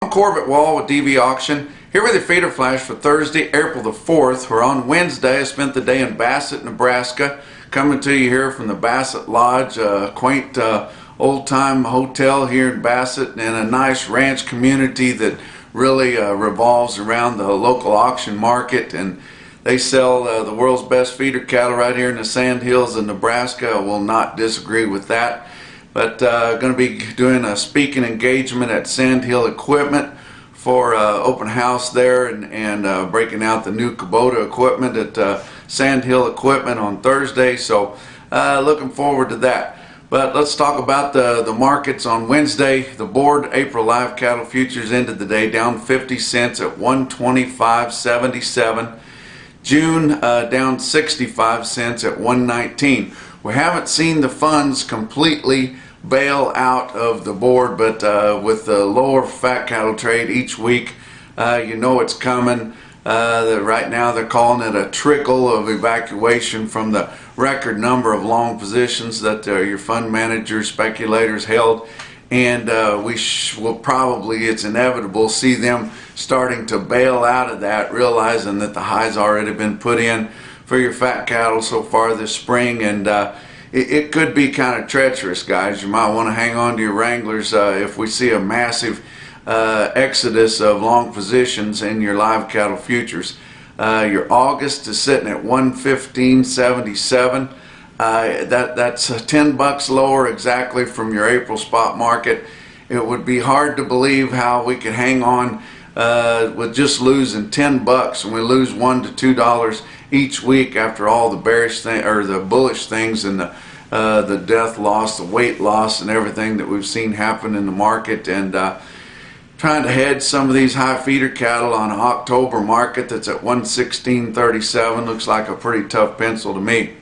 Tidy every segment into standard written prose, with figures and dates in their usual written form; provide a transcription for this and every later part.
I'm Corbett Wall with DV Auction, here with your feeder flash for Thursday, April the 4th. We're on Wednesday. I spent the day in Bassett, Nebraska, coming to you here from the Bassett Lodge, a quaint old-time hotel here in Bassett, and a nice ranch community that really revolves around the local auction market. And they sell the world's best feeder cattle right here in the Sandhills of Nebraska. I will not disagree with that. But going to be doing a speaking engagement at Sandhill Equipment for open house there, and breaking out the new Kubota equipment at Sandhill Equipment on Thursday. So looking forward to that. But let's talk about the markets on Wednesday. The board April live cattle futures ended the day down 50 cents at 125.77. June down 65 cents at 119. We haven't seen the funds completely bail out of the board, but with the lower fat cattle trade each week, you know it's coming. Right now they're calling it a trickle of evacuation from the record number of long positions that your fund managers, speculators held, and we will probably, it's inevitable, see them starting to bail out of that, realizing that the high's already been put in for your fat cattle so far this spring. And it could be kind of treacherous, guys. You might want to hang on to your Wranglers if we see a massive exodus of long positions in your live cattle futures. Your August is sitting at 115.77. That's $10 lower exactly from your April spot market. It would be hard to believe how we could hang on with just losing $10, and we lose $1 to $2 each week after all the bearish thing or the bullish things, and the death loss, the weight loss, and everything that we've seen happen in the market. And trying to hedge some of these high feeder cattle on an October market that's at 116.37 looks like a pretty tough pencil to me.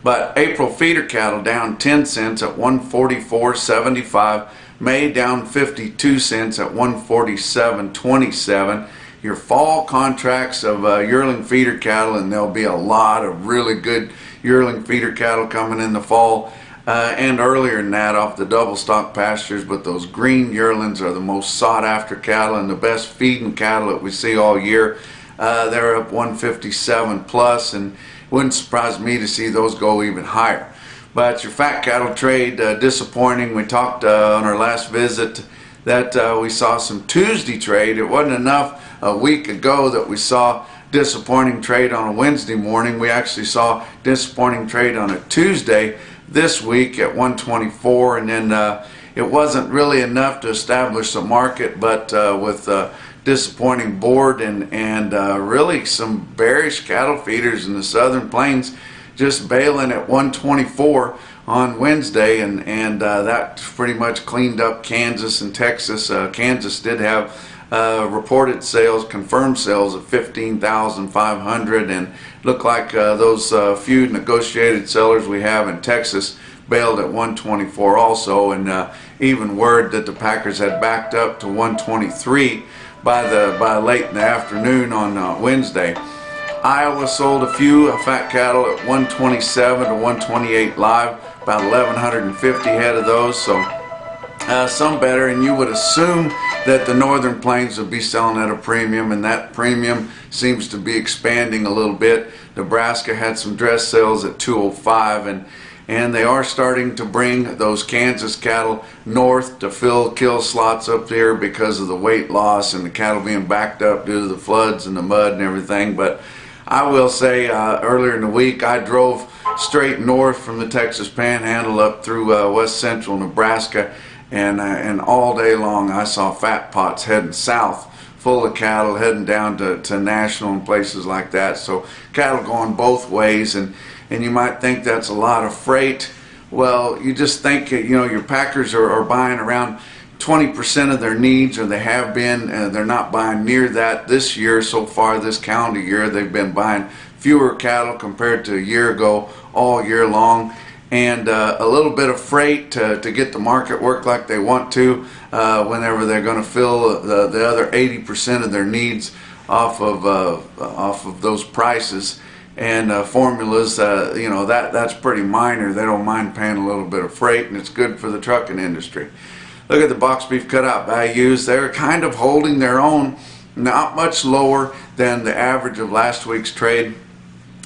But April feeder cattle down 10 cents at 144.75. May down 52 cents at 147.27. Your fall contracts of yearling feeder cattle, and there'll be a lot of really good yearling feeder cattle coming in the fall and earlier than that off the double stock pastures. But those green yearlings are the most sought after cattle and the best feeding cattle that we see all year. They're up 157 plus, and it wouldn't surprise me to see those go even higher. But your fat cattle trade, disappointing. We talked on our last visit that we saw some Tuesday trade. It wasn't enough a week ago that we saw disappointing trade on a Wednesday morning. We actually saw disappointing trade on a Tuesday this week at 124, and then it wasn't really enough to establish a market, but with disappointing board and really some bearish cattle feeders in the southern plains just bailing at 124 on Wednesday, and that pretty much cleaned up Kansas and Texas. Kansas did have reported sales, confirmed sales of 15,500, and looked like those few negotiated sellers we have in Texas bailed at 124 also, and even word that the Packers had backed up to 123 by late in the afternoon on Wednesday. Iowa sold a few fat cattle at 127 to 128 live, about 1,150 head of those, so some better. And you would assume that the northern plains would be selling at a premium, and that premium seems to be expanding a little bit. Nebraska had some dress sales at 205, and they are starting to bring those Kansas cattle north to fill kill slots up there because of the weight loss and the cattle being backed up due to the floods and the mud and everything. But I will say earlier in the week I drove straight north from the Texas Panhandle up through west central Nebraska, and all day long I saw fat pots heading south full of cattle heading down to National and places like that. So cattle going both ways, and you might think that's a lot of freight. Well, you just think, you know, your packers are buying around 20% of their needs, or they have been. They're not buying near that this year so far. This calendar year they've been buying fewer cattle compared to a year ago all year long, and a little bit of freight to get the market work like they want to whenever they're going to fill the other 80% of their needs off of those prices and formulas. You know, that's pretty minor. They don't mind paying a little bit of freight, and it's good for the trucking industry. Look at the box beef cutout values. They're kind of holding their own, not much lower than the average of last week's trade.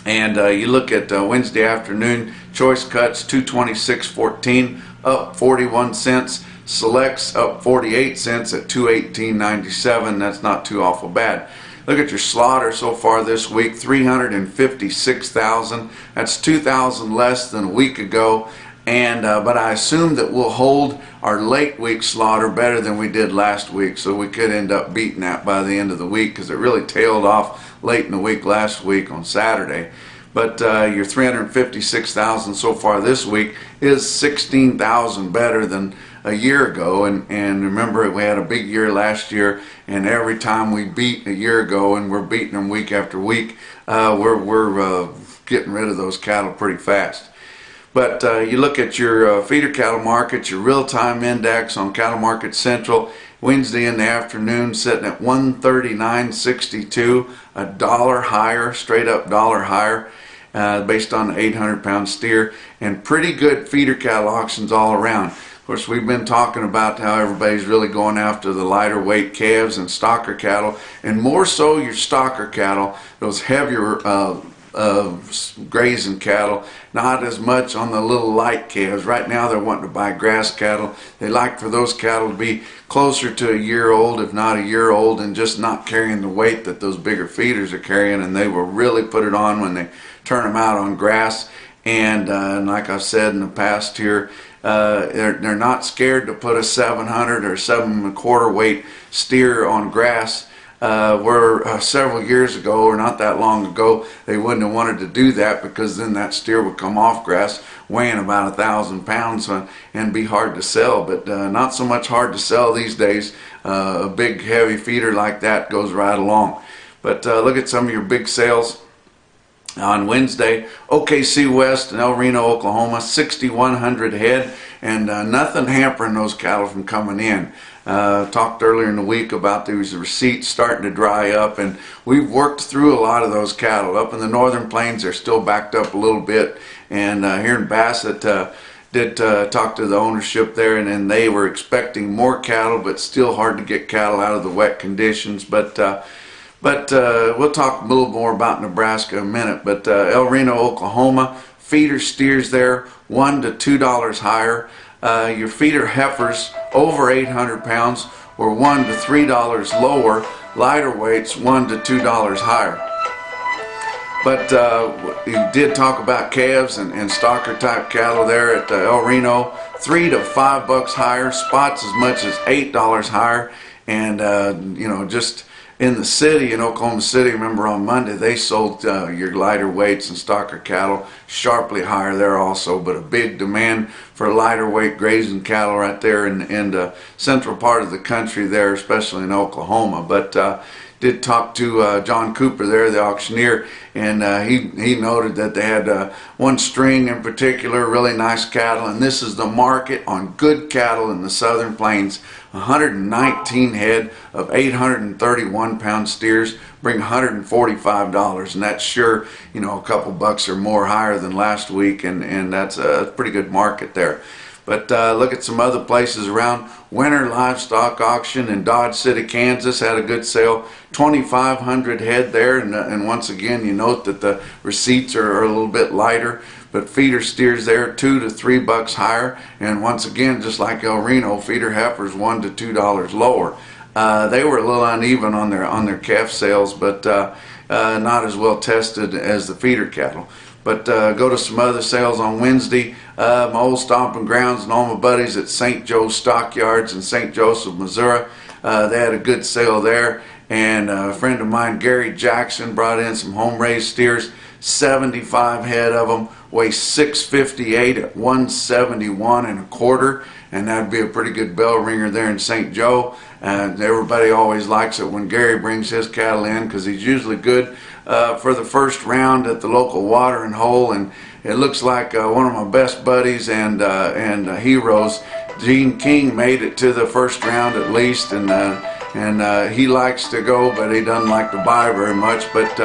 And you look at Wednesday afternoon, choice cuts 226.14, up 41 cents. Selects up 48 cents at 218.97. That's not too awful bad. Look at your slaughter so far this week, 356,000. That's 2,000 less than a week ago. And but I assume that we'll hold our late week slaughter better than we did last week, so we could end up beating that by the end of the week, because it really tailed off late in the week last week on Saturday. But your 356,000 so far this week is 16,000 better than a year ago. And remember, we had a big year last year, and every time we beat a year ago, and we're beating them week after week, we're getting rid of those cattle pretty fast. But you look at your feeder cattle market, your real-time index on Cattle Market Central, Wednesday in the afternoon sitting at 139.62, a dollar higher, straight up dollar higher, based on the 800-pound steer, and pretty good feeder cattle auctions all around. Of course, we've been talking about how everybody's really going after the lighter weight calves and stocker cattle, and more so your stocker cattle, those heavier grazing cattle, not as much on the little light calves. Right now they're wanting to buy grass cattle. They like for those cattle to be closer to a year old, if not a year old, and just not carrying the weight that those bigger feeders are carrying, and they will really put it on when they turn them out on grass. And like I've said in the past here, they're not scared to put a 700 or 7 1/4 weight steer on grass. Where several years ago, or not that long ago, they wouldn't have wanted to do that, because then that steer would come off grass weighing about 1,000 pounds and be hard to sell. But not so much hard to sell these days. A big heavy feeder like that goes right along. But look at some of your big sales. On Wednesday, OKC West in El Reno, Oklahoma, 6,100 head, and nothing hampering those cattle from coming in. Talked earlier in the week about these receipts starting to dry up, and we've worked through a lot of those cattle. Up in the northern plains, they're still backed up a little bit, and here in Bassett, did talk to the ownership there, and they were expecting more cattle, but still hard to get cattle out of the wet conditions. But we'll talk a little more about Nebraska in a minute. But El Reno, Oklahoma, feeder steers there $1 to $2 higher. Your feeder heifers over 800 pounds were $1 to $3 lower. Lighter weights $1 to $2 higher. But you did talk about calves and stocker type cattle there at El Reno, $3 to $5 higher. Spots as much as $8 higher. And you know, just in the city, in Oklahoma City, remember on Monday, they sold your lighter weights and stocker cattle sharply higher there also, but a big demand for lighter weight grazing cattle right there in the central part of the country there, especially in Oklahoma. But did talk to John Cooper there, the auctioneer, and he noted that they had one string in particular, really nice cattle, and this is the market on good cattle in the southern plains. 119 head of 831 pound steers bring $145, and that's sure, you know, a couple bucks or more higher than last week, and that's a pretty good market there. But look at some other places around. Winter Livestock Auction in Dodge City, Kansas had a good sale, 2,500 head there, and once again you note that the receipts are a little bit lighter, but feeder steers there $2 to $3 higher, and once again, just like El Reno, feeder heifers $1 to $2 lower. They were a little uneven on their calf sales, but not as well tested as the feeder cattle. But go to some other sales on Wednesday. My old stomping grounds and all my buddies at St. Joe's Stockyards in St. Joseph, Missouri, they had a good sale there. And a friend of mine, Gary Jackson, brought in some home-raised steers, 75 head of them, weigh 658 at 171 1/4, and that'd be a pretty good bell ringer there in St. Joe. And everybody always likes it when Gary brings his cattle in, because he's usually good for the first round at the local watering hole. And it looks like one of my best buddies and heroes, Gene King, made it to the first round at least, and he likes to go, but he doesn't like to buy very much. But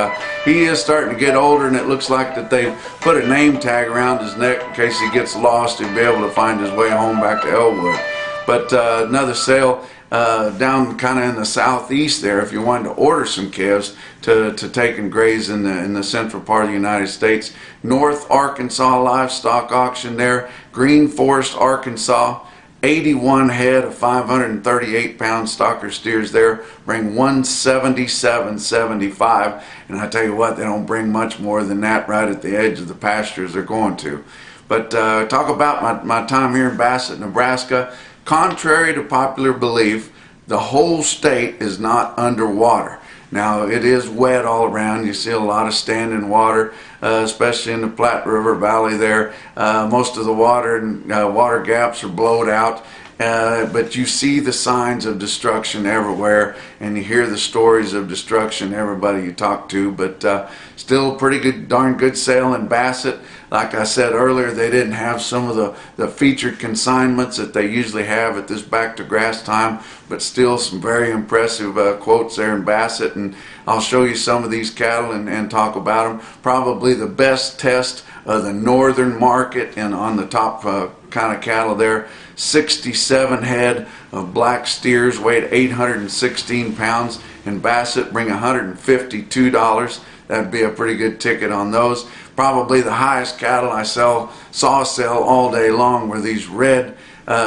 he is starting to get older, and it looks like that they've put a name tag around his neck in case he gets lost. He'll be able to find his way home back to Elwood. But another sale down kind of in the southeast there, if you wanted to order some calves to take and graze in the central part of the United States. North Arkansas Livestock Auction there, Green Forest, Arkansas. 81 head of 538-pound stocker steers there, bring 177.75, and I tell you what, they don't bring much more than that right at the edge of the pastures they're going to. But talk about my time here in Bassett, Nebraska. Contrary to popular belief, the whole state is not underwater. Now, it is wet all around. You see a lot of standing water, especially in the Platte River Valley there. Most of the water and water gaps are blowed out, but you see the signs of destruction everywhere, and you hear the stories of destruction everybody you talk to. But still pretty good, darn good sale in Bassett. Like I said earlier, they didn't have some of the featured consignments that they usually have at this back to grass time, but still some very impressive quotes there in Bassett. And I'll show you some of these cattle and talk about them. Probably the best test of the northern market and on the top kind of cattle there. 67 head of black steers weighed 816 pounds in Bassett, bring $152. That'd be a pretty good ticket on those. Probably the highest cattle I saw sell all day long were these red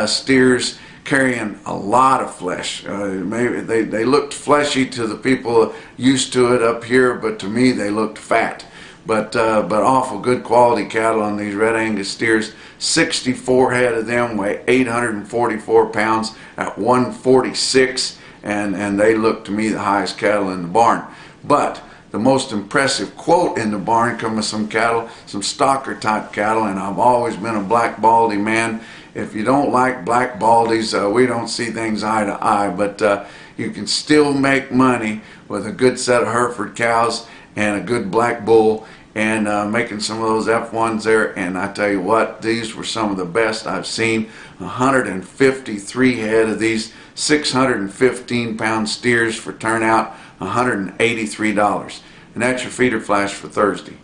steers carrying a lot of flesh. Maybe they looked fleshy to the people used to it up here, but to me they looked fat. But awful good quality cattle on these red Angus steers. 64 head of them weigh 844 pounds at 146, and they look to me the highest cattle in the barn. But the most impressive quote in the barn come with some cattle, some stocker type cattle, and I've always been a black baldy man. If you don't like black baldies, we don't see things eye to eye, but you can still make money with a good set of Hereford cows and a good black bull, and making some of those F1s there. And I tell you what, these were some of the best I've seen. 153 head of these 615-pound steers for turnout, $183. And that's your feeder flash for Thursday.